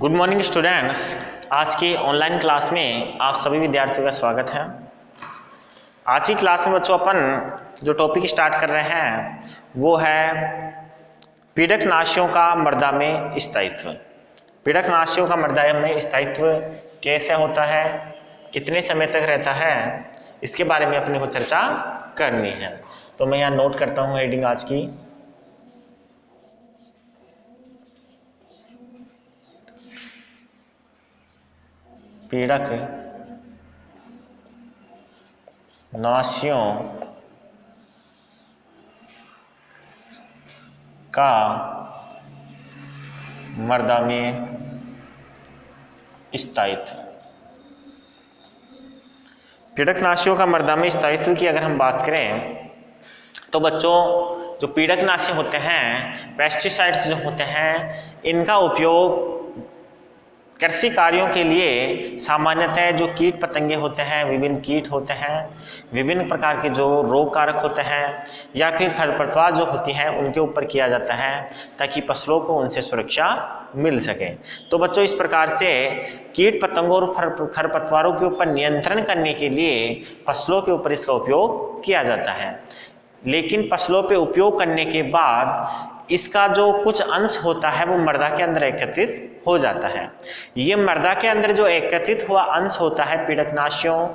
Good morning students. आज की online class में आप सभी विद्यार्थियों का स्वागत है। आज की क्लास में बच्चों अपन जो टॉपिक स्टार्ट कर रहे हैं वो है पीड़कनाशियों का मृदा में स्थायित्व। पीड़कनाशियों का मृदा में स्थायित्व कैसे होता है, कितने समय तक रहता है, इसके बारे में अपने को चर्चा करनी है। तो मैं यहाँ नोट करता हूँ हेडिंग आज की। पीड़कनाशियों का मृदा में स्थायित्व। पीड़कनाशियों का मृदा में स्थायित्व की अगर हम बात करें तो बच्चों जो पीड़कनाशी होते हैं, पेस्टिसाइड्स जो होते हैं, इनका उपयोग कृषि कार्यों के लिए सामान्यतः जो कीट पतंगे होते हैं, विभिन्न कीट होते हैं, विभिन्न प्रकार के जो रोग कारक होते हैं या फिर खरपतवार जो होती हैं उनके ऊपर किया जाता है ताकि फसलों को उनसे सुरक्षा मिल सके। तो बच्चों इस प्रकार से कीट पतंगों और खरपतवारों के ऊपर नियंत्रण करने के लिए फसलों के ऊपर इसका उपयोग किया जाता है। लेकिन फसलों पे उपयोग करने के बाद इसका जो कुछ अंश होता है वो मृदा के अंदर एकत्रित हो जाता है। ये मृदा के अंदर जो एकत्रित हुआ अंश होता है पीड़कनाशियों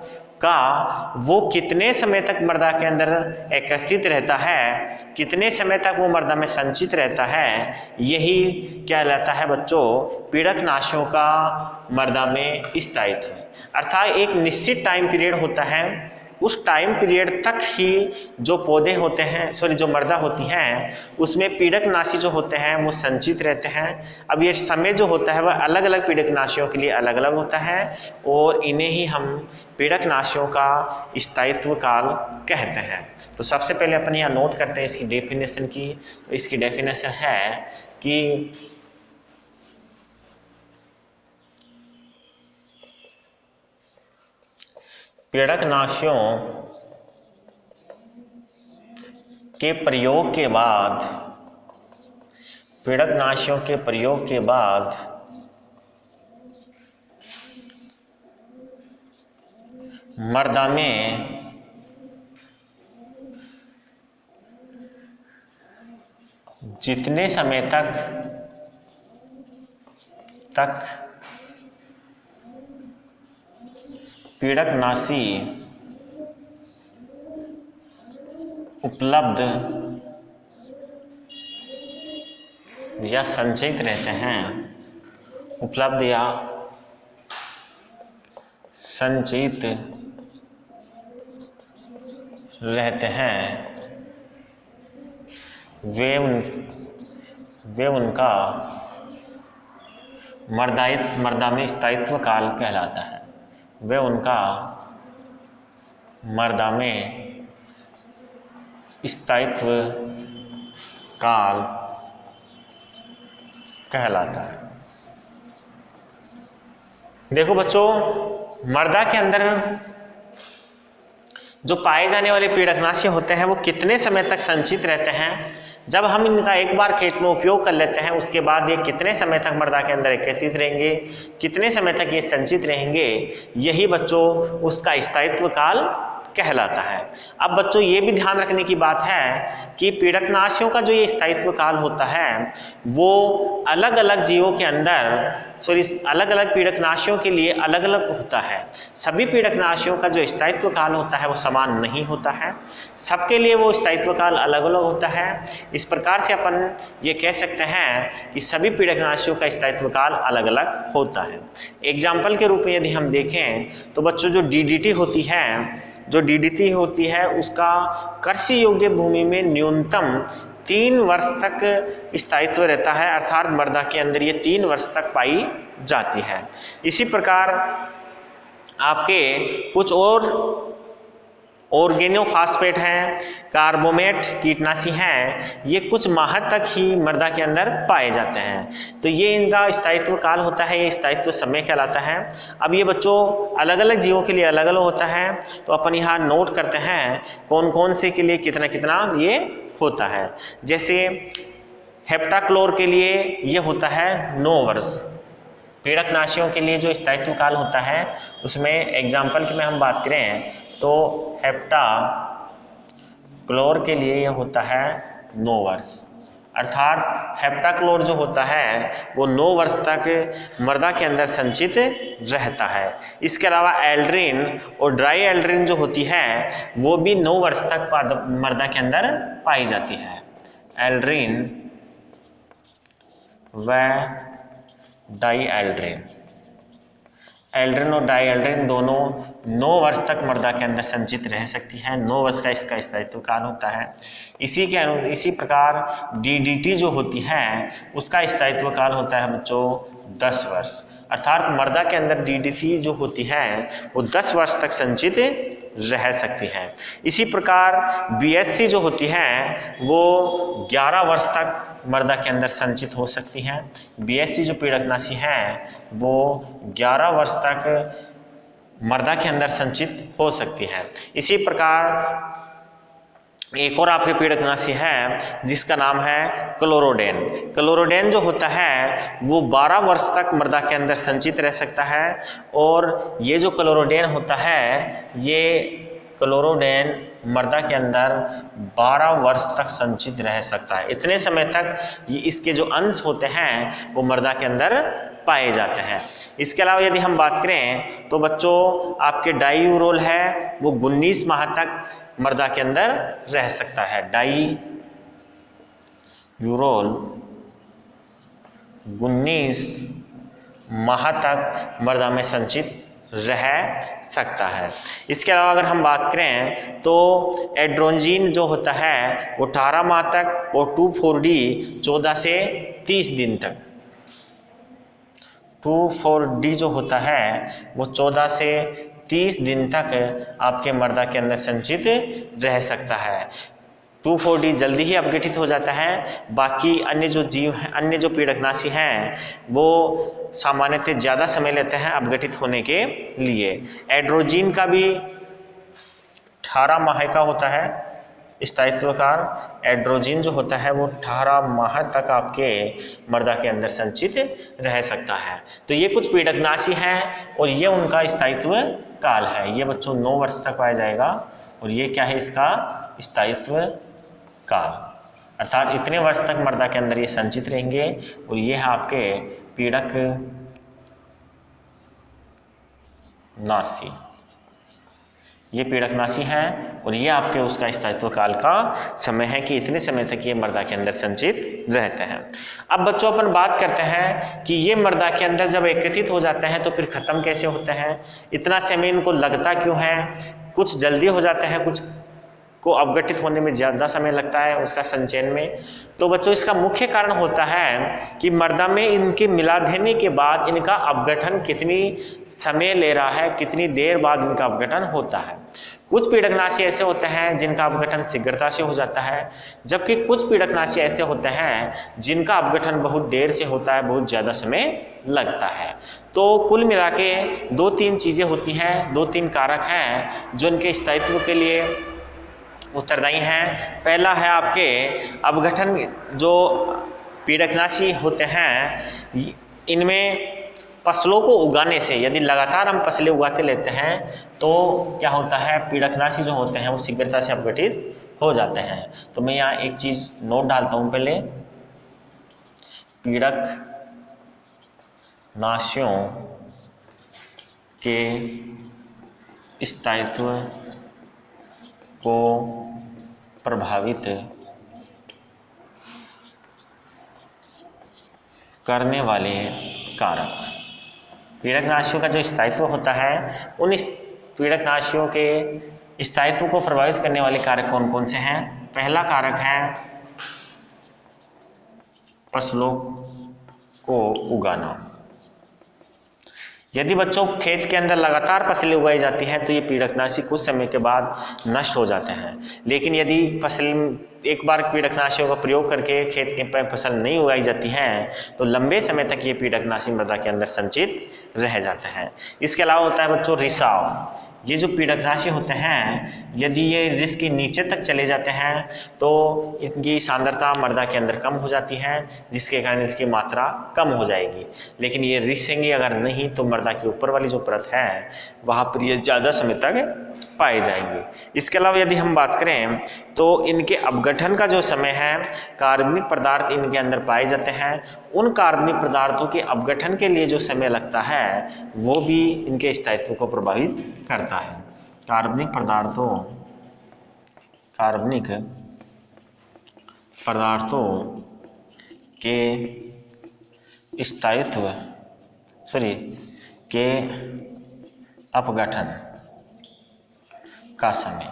का, वो कितने समय तक मृदा के अंदर एकत्रित रहता है, कितने समय तक वो मृदा में संचित रहता है, यही कहलाता है बच्चों पीड़कनाशियों का मृदा में स्थायित्व। अर्थात एक निश्चित टाइम पीरियड होता है, उस टाइम पीरियड तक ही जो पौधे होते हैं, जो मृदा होती हैं उसमें पीड़कनाशी जो होते हैं वो संचित रहते हैं। अब ये समय जो होता है वह अलग अलग पीड़कनाशियों के लिए अलग अलग होता है और इन्हें ही हम पीड़कनाशियों का स्थायित्व काल कहते हैं। तो सबसे पहले अपन यहाँ नोट करते हैं इसकी डेफिनेशन की। तो इसकी डेफिनेशन है कि पीड़कनाशियों के प्रयोग के बाद मृदा में जितने समय तक पीड़कनाशी उपलब्ध या संचित रहते हैं, उपलब्ध या संचित रहते हैं, वे उनका मृदा में स्थायित्व काल कहलाता है। वे उनका मृदा में स्थायित्व काल कहलाता है। देखो बच्चों, मृदा के अंदर जो पाए जाने वाले पीड़कनाशी होते हैं वो कितने समय तक संचित रहते हैं। जब हम इनका एक बार खेत में उपयोग कर लेते हैं उसके बाद ये कितने समय तक मृदा के अंदर एकत्रित रहेंगे, कितने समय तक ये संचित रहेंगे, यही बच्चों उसका स्थायित्व काल कहलाता है। अब बच्चों ये भी ध्यान रखने की बात है कि पीड़कनाशियों का जो ये स्थायित्व काल होता है वो अलग अलग जीवों के अंदर अलग अलग पीड़कनाशियों के लिए अलग अलग होता है। सभी पीड़कनाशियों का जो स्थायित्व काल होता है वो समान नहीं होता है, सबके लिए वो स्थायित्व काल अलग अलग होता है। इस प्रकार से अपन ये कह सकते हैं कि सभी पीड़कनाशियों का स्थायित्व काल अलग अलग होता है। एग्जाम्पल के रूप में यदि हम देखें तो बच्चों जो DDT होती है उसका कृषि योग्य भूमि में न्यूनतम 3 वर्ष तक स्थायित्व रहता है, अर्थात मृदा के अंदर ये 3 वर्ष तक पाई जाती है। इसी प्रकार आपके कुछ और ऑर्गेनोफॉस्फेट हैं, कार्बोमेट कीटनाशी हैं, ये कुछ माह तक ही मृदा के अंदर पाए जाते हैं। तो ये इनका स्थायित्व काल होता है, ये स्थायित्व समय कहलाता है। अब ये बच्चों अलग अलग जीवों के लिए अलग अलग होता है, तो अपन यहाँ नोट करते हैं कौन कौन से के लिए कितना कितना ये होता है। जैसे हेप्टाक्लोर के लिए ये होता है 9 वर्ष, पीड़कनाशियों के लिए जो स्थायित्व काल होता है उसमें एग्जाम्पल की में हम बात करें तो हेप्टाक्लोर के लिए यह होता है 9 वर्ष, अर्थात हेप्टाक्लोर जो होता है वो 9 वर्ष तक मृदा के अंदर संचित रहता है। इसके अलावा एल्ड्रीन और ड्राई एल्ड्रीन जो होती है वो भी 9 वर्ष तक मृदा के अंदर पाई जाती है। एल्ड्रीन व डाई एल्ड्रीन, एल्ड्रीन और डाई एल्ड्रीन दोनों 9 वर्ष तक मृदा के अंदर संचित रह सकती है। 9 वर्ष का इसका स्थायित्व काल होता है। इसी प्रकार DDT जो होती है उसका स्थायित्व काल होता है बच्चों 10 वर्ष, अर्थात मृदा के अंदर DDT जो होती है वो 10 वर्ष तक संचित रह सकती है। इसी प्रकार BHC जो होती है वो 11 वर्ष तक मृदा के अंदर संचित हो सकती है। BHC जो पीड़कनाशी है वो 11 वर्ष तक मृदा के अंदर संचित हो सकती है। इसी प्रकार एक और आपके पीड़कनाशी है जिसका नाम है क्लोरोडेन। क्लोरोडेन जो होता है वो 12 वर्ष तक मृदा के अंदर संचित रह सकता है और ये जो क्लोरोडेन होता है ये क्लोरोडेन मृदा के अंदर 12 वर्ष तक संचित रह सकता है। इतने समय तक ये इसके जो अंश होते हैं वो मृदा के अंदर पाए जाते हैं। इसके अलावा यदि हम बात करें तो बच्चों आपके डाईयूरोल है वो 19 माह तक मृदा के अंदर रह सकता है। डाईयूरोल 19 माह तक मृदा में संचित रह सकता है। इसके अलावा अगर हम बात करें तो एड्रोजीन जो होता है वो 18 माह तक और 2,4-D 14 से 30 दिन तक, 2,4-D जो होता है वो 14 से 30 दिन तक आपके मृदा के अंदर संचित रह सकता है। 2,4-D जल्दी ही अपघटित हो जाता है। बाकी अन्य जो जीव हैं, अन्य जो पीड़कनाशी हैं वो सामान्यतः ज़्यादा समय लेते हैं अपघटित होने के लिए। एड्रोजीन का भी 18 माह का होता है स्थायित्व काल। एड्रोजीन जो होता है वो 18 माह तक आपके मृदा के अंदर संचित रह सकता है। तो ये कुछ पीड़कनाशी हैं और ये उनका स्थायित्व काल है। ये बच्चों 9 वर्ष तक पाया जाएगा और ये क्या है इसका स्थायित्व काल, अर्थात इतने वर्ष तक मृदा के अंदर ये संचित रहेंगे और ये है आपके पीड़कनाशी। ये पीड़कनाशी हैं और ये आपके उसका स्थायित्व काल का समय है कि इतने समय तक ये मृदा के अंदर संचित रहते हैं। अब बच्चों अपन बात करते हैं कि ये मृदा के अंदर जब एकत्रित हो जाते हैं तो फिर खत्म कैसे होते हैं, इतना समय इनको लगता क्यों है, कुछ जल्दी हो जाते हैं, कुछ को अपघटित होने में ज़्यादा समय लगता है उसका संचयन में। तो बच्चों इसका मुख्य कारण होता है कि मृदा में इनके मिला देने के बाद इनका अपघटन कितनी समय ले रहा है, कितनी देर बाद इनका अपघटन होता है। कुछ पीड़कनाशी ऐसे होते हैं जिनका अपघटन शीघ्रता से हो जाता है, जबकि कुछ पीड़कनाशी ऐसे होते हैं जिनका अपघटन बहुत देर से होता है, बहुत ज़्यादा समय लगता है। तो कुल मिला के 2-3 चीज़ें होती हैं, 2-3 कारक हैं जो इनके स्थायित्व के लिए उत्तरदायी हैं। पहला है आपके अपघटन। जो पीड़कनाशी होते हैं इनमें फसलों को उगाने से, यदि लगातार हम फसलें उगाते लेते हैं तो क्या होता है, पीड़कनाशी जो होते हैं वो शीघ्रता से अपघटित हो जाते हैं। तो मैं यहाँ एक चीज़ नोट डालता हूँ पहले, पीड़कनाशियों के स्थायित्व को प्रभावित करने वाले कारक। पीड़कनाशियों का जो स्थायित्व होता है उन पीड़कनाशियों के स्थायित्व को प्रभावित करने वाले कारक कौन कौन से हैं। पहला कारक है फसलों को उगाना। यदि बच्चों खेत के अंदर लगातार फसलें उगाई जाती हैं तो ये पीड़कनाशी कुछ समय के बाद नष्ट हो जाते हैं, लेकिन यदि फसल एक बार पीड़कनाशियों का प्रयोग करके खेत के फसल नहीं उगाई जाती है तो लंबे समय तक ये पीड़कनाशी मृदा के अंदर संचित रह जाता है। इसके अलावा होता है बच्चों रिसाव। ये जो पीड़कनाशी होते हैं यदि ये रिस के नीचे तक चले जाते हैं तो इनकी सांद्रता मृदा के अंदर कम हो जाती है, जिसके कारण इसकी मात्रा कम हो जाएगी। लेकिन ये रिसेंगे अगर नहीं तो मृदा के ऊपर वाली जो परत है वहाँ पर ये ज़्यादा समय तक पाए जाएंगे। इसके अलावा यदि हम बात करें तो इनके अपघटन का जो समय है, कार्बनिक पदार्थ इनके अंदर पाए जाते हैं, उन कार्बनिक पदार्थों के अपघटन के लिए जो समय लगता है वो भी इनके स्थायित्व को प्रभावित करता है। कार्बनिक पदार्थों के स्थायित्व के अपघटन का समय,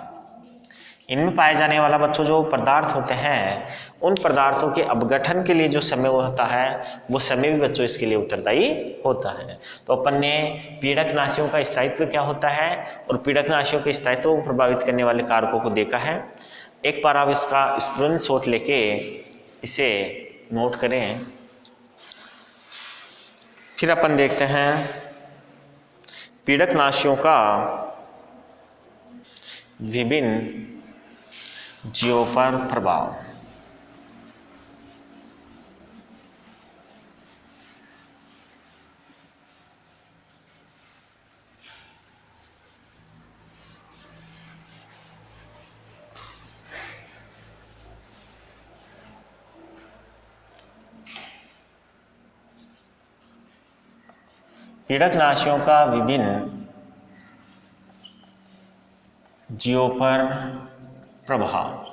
इनमें पाए जाने वाला बच्चों जो पदार्थ होते हैं उन पदार्थों के अपघटन के लिए जो समय होता है वो समय भी बच्चों इसके लिए उत्तरदायी होता है। तो अपन ने पीड़कनाशियों का स्थायित्व क्या होता है और पीड़कनाशियों के स्थायित्व को प्रभावित करने वाले कारकों को देखा है। एक बार आप इसका स्क्रीनशॉट लेके इसे नोट करें। फिर अपन देखते हैं पीड़कनाशियों का विभिन्न जीवों पर प्रभाव। पीड़कनाशियों का विभिन्न जीवों पर प्रभाव।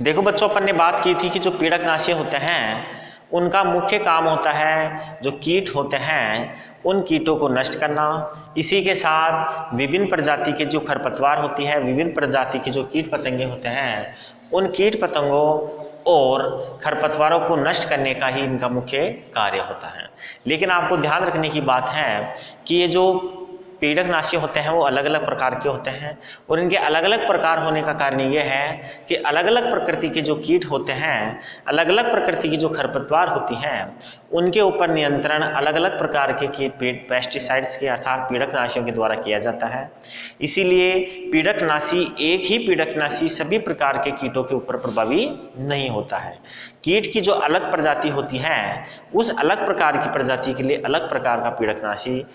देखो बच्चों, अपन ने बात की थी कि जो पीड़कनाशी होते हैं उनका मुख्य काम होता है जो कीट होते हैं उन कीटों को नष्ट करना। इसी के साथ विभिन्न प्रजाति के जो खरपतवार होती है, विभिन्न प्रजाति के जो कीट पतंगे होते हैं, उन कीट पतंगों और खरपतवारों को नष्ट करने का ही इनका मुख्य कार्य होता है। लेकिन आपको ध्यान रखने की बात है कि ये जो पीड़कनाशी होते हैं वो अलग अलग प्रकार के होते हैं और इनके अलग अलग प्रकार होने का कारण ये है कि अलग अलग प्रकृति के जो कीट होते हैं, अलग अलग प्रकृति की जो खरपतवार होती हैं, उनके ऊपर नियंत्रण अलग अलग प्रकार के पेस्टिसाइड्स के अर्थात पीड़कनाशियों के द्वारा किया जाता है। इसीलिए पीड़कनाशी एक ही पीड़कनाशी सभी प्रकार के कीटों के ऊपर प्रभावी नहीं होता है। कीट की जो अलग प्रजाति होती है उस अलग प्रकार की प्रजाति के लिए अलग प्रकार का पीड़कनाशी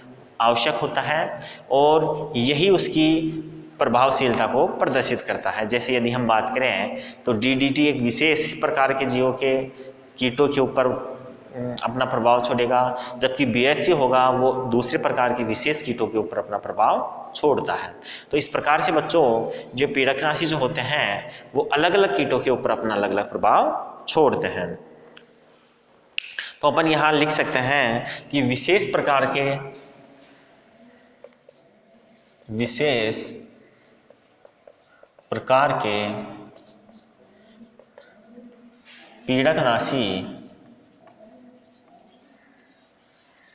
आवश्यक होता है और यही उसकी प्रभावशीलता को प्रदर्शित करता है। जैसे यदि हम बात करें तो डीडीटी एक विशेष प्रकार के जीवों के कीटों के ऊपर अपना प्रभाव छोड़ेगा, जबकि बीएचसी होगा वो दूसरे प्रकार के विशेष कीटों के ऊपर अपना प्रभाव छोड़ता है। तो इस प्रकार से बच्चों जो पीड़कनाशी जो होते हैं वो अलग अलग कीटों के ऊपर अपना अलग अलग प्रभाव छोड़ते हैं। तो अपन यहाँ लिख सकते हैं कि विशेष प्रकार के पीड़कनाशी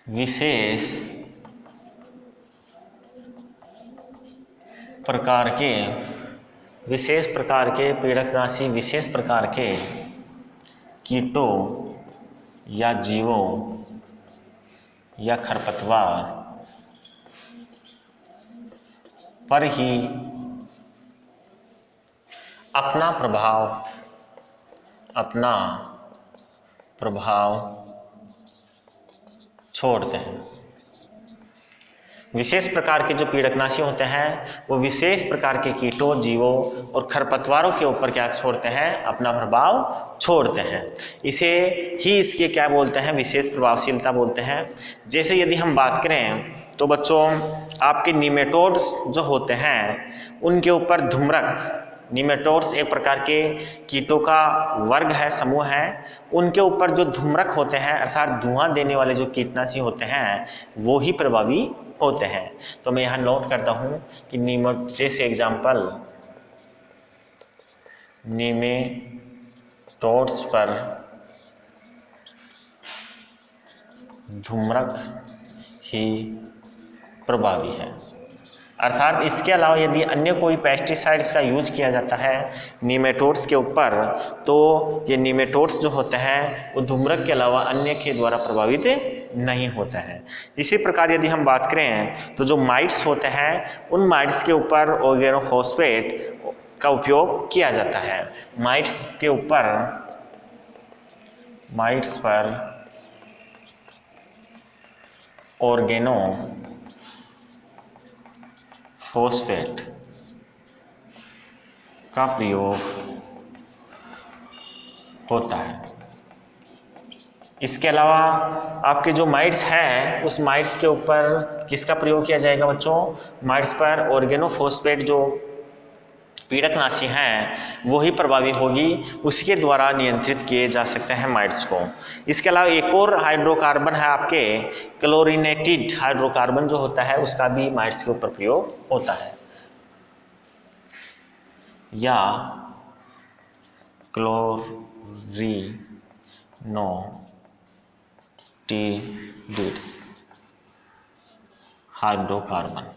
विशेष प्रकार के पीड़कनाशी विशेष प्रकार के कीटों या जीवों या खरपतवार पर ही अपना प्रभाव छोड़ते हैं। विशेष प्रकार के जो पीड़कनाशी होते हैं वो विशेष प्रकार के कीटों, जीवों और खरपतवारों के ऊपर क्या छोड़ते हैं? अपना प्रभाव छोड़ते हैं। इसे ही इसके क्या बोलते हैं? विशेष प्रभावशीलता बोलते हैं। जैसे यदि हम बात करें तो बच्चों आपके निमेटोड्स जो होते हैं उनके ऊपर धूम्रक, निमेटोड्स एक प्रकार के कीटों का वर्ग है, समूह है, उनके ऊपर जो धूम्रक होते हैं अर्थात धुआं देने वाले जो कीटनाशी होते हैं वो ही प्रभावी होते हैं। तो मैं यहाँ नोट करता हूँ कि जैसे एग्जाम्पल निमेटोड्स पर धूम्रक ही प्रभावी है। अर्थात इसके अलावा यदि अन्य कोई पेस्टिसाइड्स का यूज किया जाता है नीमेटोड्स के ऊपर, तो ये नीमेटोड्स जो होते हैं वो धूम्रक के अलावा अन्य के द्वारा प्रभावित नहीं होते हैं। इसी प्रकार यदि हम बात करें तो जो माइट्स होते हैं उन माइट्स के ऊपर ऑर्गेनोफॉस्फेट का उपयोग किया जाता है। माइट्स पर ऑर्गेनोफॉस्फेट का प्रयोग होता है। इसके अलावा आपके जो माइट्स हैं उस माइट्स के ऊपर किसका प्रयोग किया जाएगा बच्चों? माइट्स पर ऑर्गेनोफॉस्फेट जो पीड़कनाशी हैं वो ही प्रभावी होगी, उसके द्वारा नियंत्रित किए जा सकते हैं माइट्स को। इसके अलावा एक और हाइड्रोकार्बन है आपके क्लोरिनेटेड हाइड्रोकार्बन जो होता है उसका भी माइट्स के ऊपर प्रयोग होता है, या क्लोरिनेटेड्स हाइड्रोकार्बन।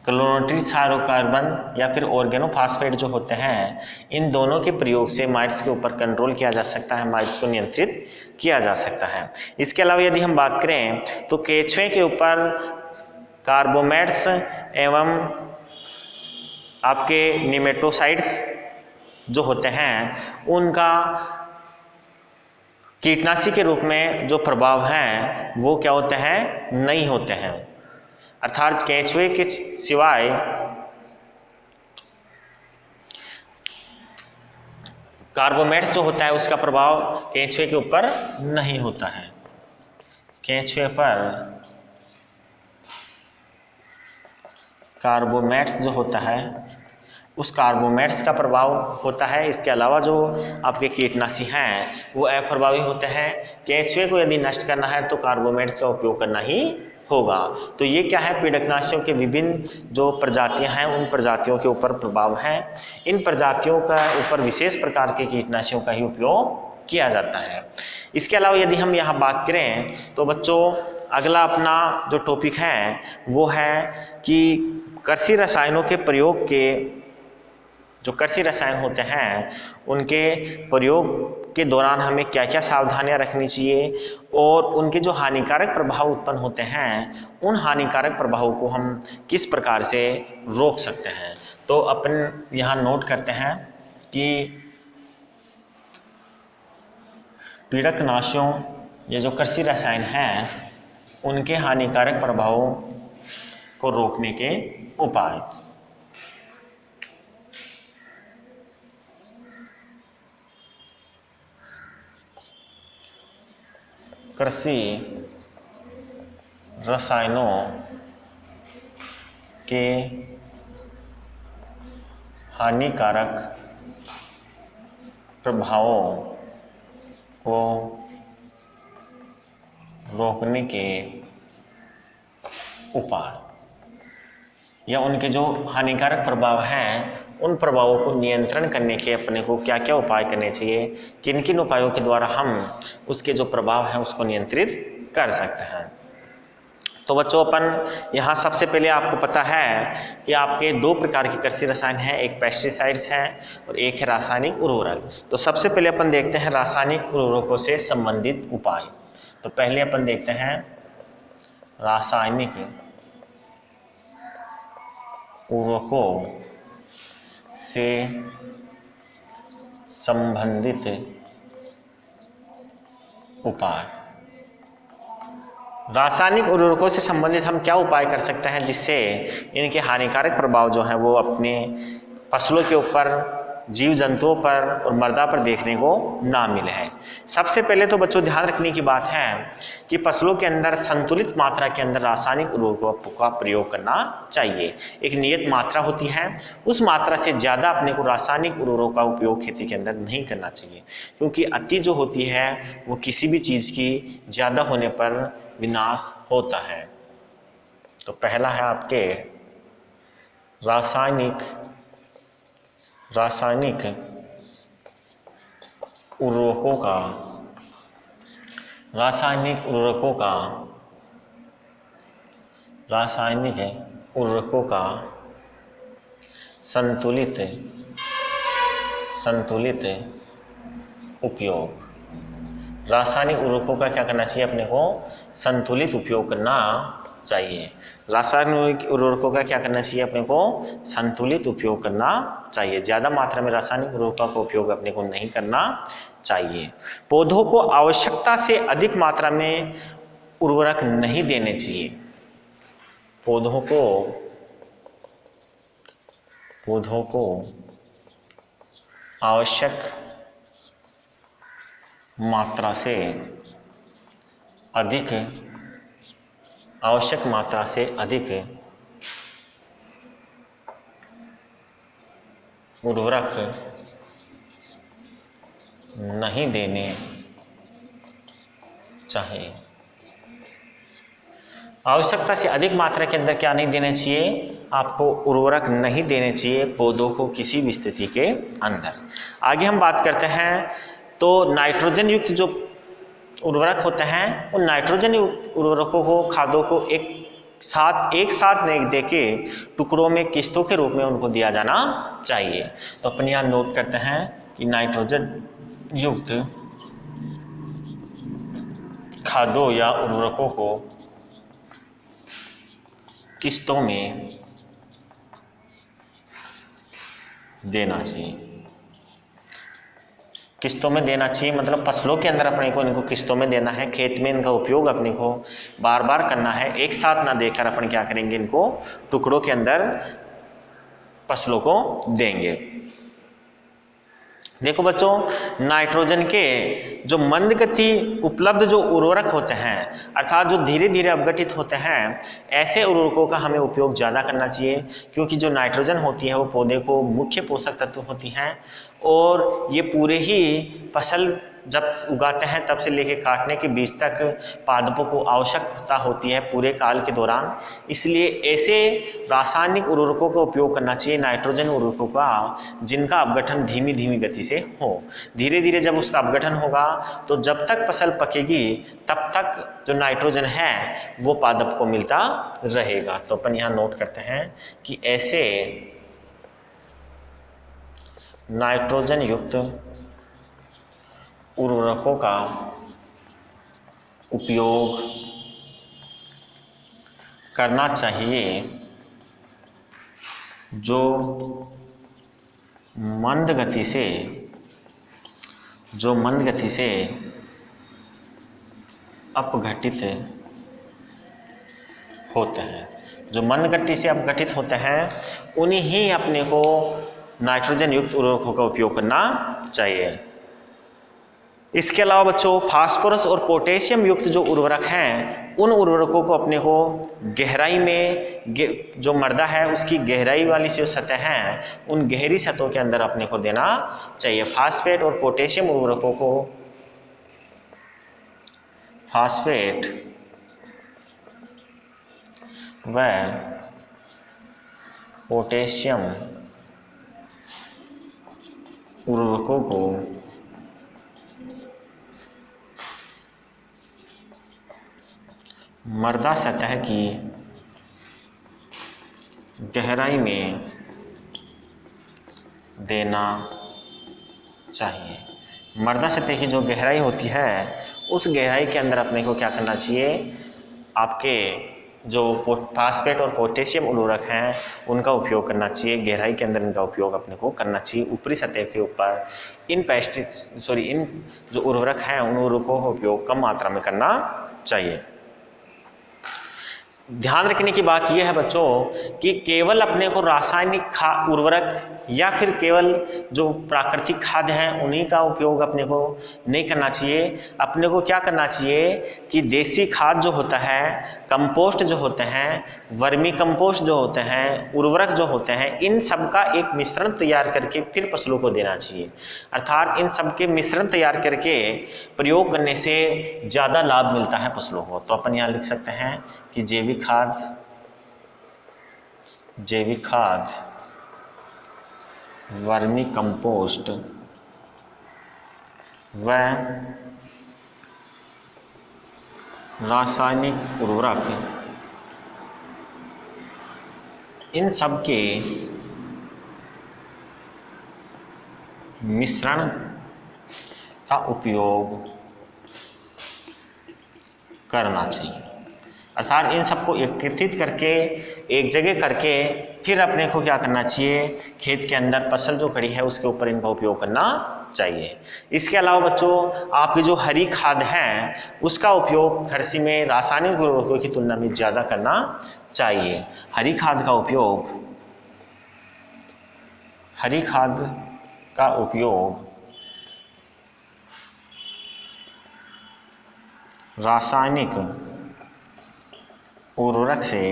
क्लोरिनेटेड हाइड्रोकार्बन या फिर ऑर्गेनोफॉस्फेट जो होते हैं, इन दोनों के प्रयोग से माइट्स के ऊपर कंट्रोल किया जा सकता है, माइट्स को नियंत्रित किया जा सकता है। इसके अलावा यदि हम बात करें तो केंचुए के ऊपर कार्बोमेट्स एवं आपके निमेटोसाइड्स जो होते हैं उनका कीटनाशी के रूप में जो प्रभाव है वो क्या होते हैं? नहीं होते हैं। अर्थात केंचुए के सिवाय कार्बोमेट्स जो होता है उसका प्रभाव केंचुए के ऊपर नहीं होता है। केंचुए पर कार्बोमेट्स जो होता है उस कार्बोमेट्स का प्रभाव होता है। इसके अलावा जो आपके कीटनाशी हैं वो अप्रभावी होते हैं। केंचुए को यदि नष्ट करना है तो कार्बोमेट्स का उपयोग करना ही होगा। तो ये क्या है? पीड़कनाशियों के विभिन्न जो प्रजातियां हैं उन प्रजातियों के ऊपर प्रभाव है। इन प्रजातियों का ऊपर विशेष प्रकार के कीटनाशियों का ही उपयोग किया जाता है। इसके अलावा यदि हम यहाँ बात करें तो बच्चों अगला अपना जो टॉपिक है वो है कि कृषि रसायनों के प्रयोग के जो कृषि रसायन होते हैं उनके प्रयोग के दौरान हमें क्या क्या सावधानियां रखनी चाहिए और उनके जो हानिकारक प्रभाव उत्पन्न होते हैं उन हानिकारक प्रभावों को हम किस प्रकार से रोक सकते हैं। तो अपन यहाँ नोट करते हैं कि पीड़कनाशियों ये जो कृषि रसायन हैं उनके हानिकारक प्रभावों को रोकने के उपाय। कृषि रसायनों के हानिकारक प्रभावों को रोकने के उपाय, या उनके जो हानिकारक प्रभाव हैं उन प्रभावों को नियंत्रण करने के अपने को क्या क्या उपाय करने चाहिए, किन किन उपायों के द्वारा हम उसके जो प्रभाव हैं उसको नियंत्रित कर सकते हैं। तो बच्चों अपन यहाँ सबसे पहले आपको पता है कि आपके दो प्रकार के कृषि रसायन हैं, एक पेस्टिसाइड्स हैं और एक है रासायनिक उर्वरक। तो सबसे पहले अपन देखते हैं रासायनिक उर्वरकों से संबंधित उपाय। तो पहले अपन देखते हैं रासायनिक उर्वरकों से संबंधित उपाय। रासायनिक उर्वरकों से संबंधित हम क्या उपाय कर सकते हैं जिससे इनके हानिकारक प्रभाव जो हैं वो अपने फसलों के ऊपर, जीव जंतुओं पर और मृदा पर देखने को ना मिले हैं। सबसे पहले तो बच्चों ध्यान रखने की बात है कि फसलों के अंदर संतुलित मात्रा के अंदर रासायनिक उर्वरकों का प्रयोग करना चाहिए। एक नियत मात्रा होती है, उस मात्रा से ज़्यादा अपने को रासायनिक उर्वरकों का उपयोग खेती के अंदर नहीं करना चाहिए, क्योंकि अति जो होती है वो किसी भी चीज़ की ज़्यादा होने पर विनाश होता है। तो पहला है आपके रासायनिक उर्वरकों का रासायनिक उर्वरकों का संतुलित उपयोग। रासायनिक उर्वरकों का क्या करना चाहिए, अपने को संतुलित उपयोग करना चाहिए। रासायनिक उर्वरकों का क्या करना चाहिए, अपने को संतुलित उपयोग करना चाहिए। ज़्यादा मात्रा में रासायनिक उर्वरकों का उपयोग अपने को नहीं करना चाहिए। पौधों को आवश्यकता से अधिक मात्रा में उर्वरक नहीं देने चाहिए। पौधों को आवश्यक मात्रा से अधिक उर्वरक नहीं देने चाहिए। आवश्यकता से अधिक मात्रा के अंदर क्या नहीं देना चाहिए, आपको उर्वरक नहीं देने चाहिए पौधों को किसी भी स्थिति के अंदर। आगे हम बात करते हैं तो नाइट्रोजन युक्त जो उर्वरक होते हैं, उन नाइट्रोजन युक्त उर्वरकों को, खादों को एक साथ नहीं देके टुकड़ों में किस्तों के रूप में उनको दिया जाना चाहिए। तो अपन यहाँ नोट करते हैं कि नाइट्रोजन युक्त खादों या उर्वरकों को किस्तों में देना चाहिए। किस्तों में देना चाहिए मतलब फसलों के अंदर अपने को इनको किस्तों में देना है। खेत में इनका उपयोग अपने को बार बार करना है। एक साथ ना देकर अपन क्या करेंगे, इनको टुकड़ों के अंदर फसलों को देंगे। देखो बच्चों, नाइट्रोजन के जो मंद गति उपलब्ध जो उर्वरक होते हैं, अर्थात जो धीरे धीरे अपघटित होते हैं, ऐसे उर्वरकों का हमें उपयोग ज़्यादा करना चाहिए। क्योंकि जो नाइट्रोजन होती है वो पौधे को मुख्य पोषक तत्व होती हैं और ये पूरे ही फसल जब उगाते हैं तब से लेकर काटने के बीच तक पादपों को आवश्यकता होती है पूरे काल के दौरान। इसलिए ऐसे रासायनिक उर्वरकों का उपयोग करना चाहिए, नाइट्रोजन उर्वरकों का, जिनका अपघटन धीमी धीमी गति से हो। धीरे धीरे जब उसका अपघटन होगा तो जब तक फसल पकेगी तब तक जो नाइट्रोजन है वो पादप को मिलता रहेगा। तो अपन यहाँ नोट करते हैं कि ऐसे नाइट्रोजन युक्त उर्वरकों का उपयोग करना चाहिए जो मंद गति से अपघटित होते हैं। जो मंद गति से अपघटित होते हैं उन्हीं ही अपने को नाइट्रोजन युक्त उर्वरकों का उपयोग करना चाहिए। इसके अलावा बच्चों, फास्फोरस और पोटेशियम युक्त जो उर्वरक हैं, उन उर्वरकों को अपने को गहराई में जो मृदा है उसकी गहराई वाली जो सतह है, उन गहरी सतहों के अंदर अपने को देना चाहिए। फास्फेट और पोटेशियम उर्वरकों को, फास्फेट व पोटेशियम उर्वरकों को मृदा सतह की गहराई में देना चाहिए। मृदा सतह की जो गहराई होती है उस गहराई के अंदर अपने को क्या करना चाहिए, आपके जो फास्फेट और पोटेशियम उर्वरक हैं उनका उपयोग करना चाहिए। गहराई के अंदर इनका उपयोग अपने को करना चाहिए। ऊपरी सतह के ऊपर इन जो उर्वरक हैं उन उर्वरकों का उपयोग कम मात्रा में करना चाहिए। ध्यान रखने की बात यह है बच्चों कि केवल अपने को रासायनिक उर्वरक या फिर केवल जो प्राकृतिक खाद हैं उन्हीं का उपयोग अपने को नहीं करना चाहिए। अपने को क्या करना चाहिए कि देसी खाद जो होता है, कंपोस्ट जो होते हैं, वर्मी कंपोस्ट जो होते हैं, उर्वरक जो होते हैं, इन सब का एक मिश्रण तैयार करके फिर फसलों को देना चाहिए। अर्थात इन सब के मिश्रण तैयार करके प्रयोग करने से ज़्यादा लाभ मिलता है फसलों को। तो अपन यहाँ लिख सकते हैं कि जैविक खाद, वर्मी कंपोस्ट व रासायनिक उर्वरक इन सब के मिश्रण का उपयोग करना चाहिए। अर्थात इन सबको एकत्रित करके एक जगह करके फिर अपने को क्या करना चाहिए, खेत के अंदर फसल जो खड़ी है उसके ऊपर इनका उपयोग करना चाहिए। इसके अलावा बच्चों आपकी जो हरी खाद है उसका उपयोग कृषि में रासायनिक उर्वरकों की तुलना में ज़्यादा करना चाहिए। हरी खाद का उपयोग रासायनिक उर्वरक से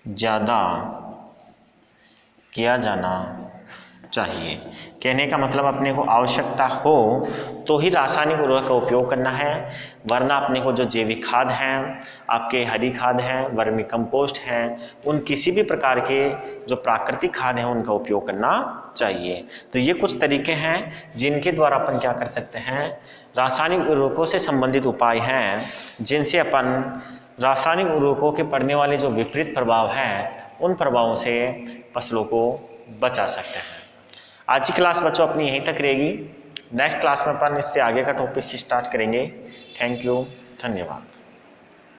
ज़्यादा किया जाना चाहिए। कहने का मतलब अपने को आवश्यकता हो तो ही रासायनिक उर्वरक का उपयोग करना है, वरना अपने को जो जैविक खाद हैं, आपके हरी खाद हैं, वर्मी कंपोस्ट हैं, उन किसी भी प्रकार के जो प्राकृतिक खाद हैं उनका उपयोग करना चाहिए। तो ये कुछ तरीके हैं जिनके द्वारा अपन क्या कर सकते हैं, रासायनिक उर्वरकों से संबंधित उपाय हैं जिनसे अपन रासायनिक उर्वरकों के पड़ने वाले जो विपरीत प्रभाव हैं उन प्रभावों से फसलों को बचा सकते हैं। आज की क्लास बच्चों अपनी यहीं तक रहेगी। नेक्स्ट क्लास में अपन इससे आगे का टॉपिक स्टार्ट करेंगे। थैंक यू, धन्यवाद।